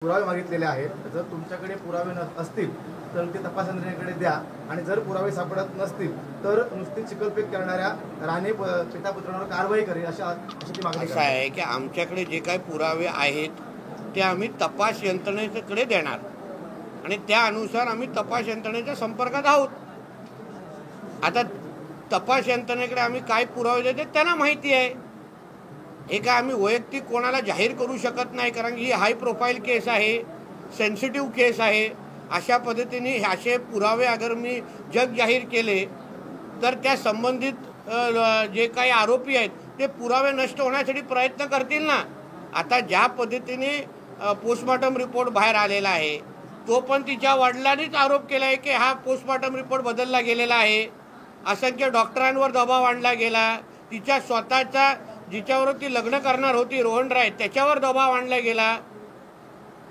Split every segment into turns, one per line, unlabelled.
पुरावे मागितलेले आहेत। जर तुमच्याकडे पुरावे असतील तर ते तपास यंत्रणेकडे द्या आणि जर पुरावे सापडत नसतील तर नुसती चिखलफेक करणाऱ्या राणे पितापुत्रांवर कारवाई करेल अशी मागणी
आहे की आमच्याकडे जे काही पुरावे आहेत ते आम्ही तपास यंत्रणेकडे देणार आणि त्या अनुसार आम्ही तपास यंत्रणेच्या संपर्कात आहोत। आता तपास यंत्रणेकडे आम्ही काय पुरावे देते त्यांना माहिती आहे। हे काय आम्ही वैयक्तिक कोणाला जाहीर करू शकत नाही, कारण ही हाय प्रोफाईल केस आहे, सेन्सिटिव्ह केस आहे। अशा पद्धतीने असे पुरावे अगर मी जग जाहीर केले तर त्या संबंधित जे काही आरोपी आहेत ते पुरावे नष्ट होण्यासाठी प्रयत्न करतील ना। आता ज्या पद्धतीने पोस्टमॉर्टम रिपोर्ट बाहेर आलेला आहे तो पण तिच्या वडिलांनीच आरोप केला आहे की हा पोस्टमॉर्टम रिपोर्ट बदलला गेलेला आहे। असंख्य डॉक्टरांवर दबाव आणला गेला, तिच्या स्वतःचा जिच्यावर ती लग्न करणार होती रोहन राय त्याच्यावर दबाव आणला गेला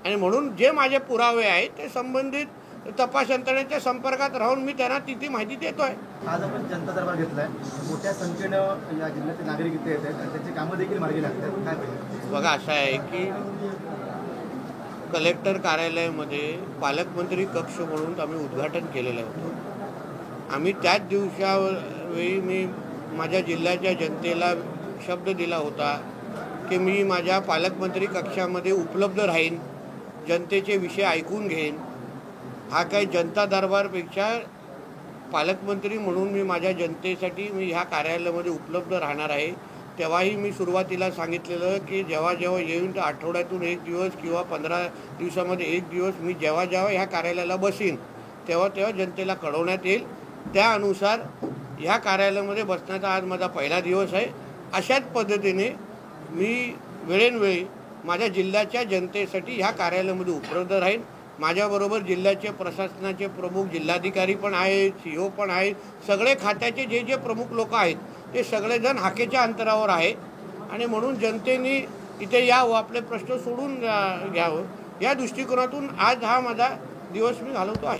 आणि म्हणून जे माझे पुरावे आहेत ते संबंधित तपास यंत्रणेच्या संपर्कात राहून मी त्यांना ती माहिती देतोय।
आज आपण जनता दरबार घेतलाय, मोठ्या संख्येने या जिल्ह्यातील नागरिक इथे येतात आणि त्यांची कामं देखील मार्गी लागतात, काय पाहिजे?
बघा असं आहे की कलेक्टर कार्यालयामध्ये पालकमंत्री कक्ष म्हणून आम्ही उद्घाटन केलेलं होतं। आम्ही त्याच दिवसावेळी मी माझ्या जिल्ह्याच्या जनतेला शब्द दिला होता की मी माझ्या पालकमंत्री कक्षामध्ये उपलब्ध राहीन, जनतेचे विषय ऐकून घेईन। हा काही जनता दरबारपेक्षा पालकमंत्री म्हणून मी माझ्या जनतेसाठी मी ह्या कार्यालयामध्ये उपलब्ध राहणार आहे। तेव्हाही मी सुरुवातीला सांगितलेलं की जेव्हा जेव्हा येईन तर आठवड्यातून एक दिवस किंवा 15 दिवसामध्ये एक दिवस मी जेव्हा जेव्हा ह्या कार्यालयाला बसीन तेव्हा तेव्हा जनतेला कळवण्यात येईल। त्यानुसार ह्या कार्यालयामध्ये बसण्याचा आज माझा पहिला दिवस आहे। अशाच पद्धतीने मी वेळोवेळी माझ्या जिल्ह्याच्या जनतेसाठी ह्या कार्यालयामध्ये उपलब्ध राहीन। माझ्याबरोबर जिल्ह्याचे प्रशासनाचे प्रमुख जिल्हाधिकारी पण आहेत, CEO पण आहेत, सगळे खात्याचे जे जे प्रमुख लोक आहेत ते सगळेजण हाकेच्या अंतरावर आहे आणि म्हणून जनतेने इथे यावं, आपले प्रश्न सोडून घ्यावं या दृष्टिकोनातून आज हा माझा दिवस मी घालवतो आहे।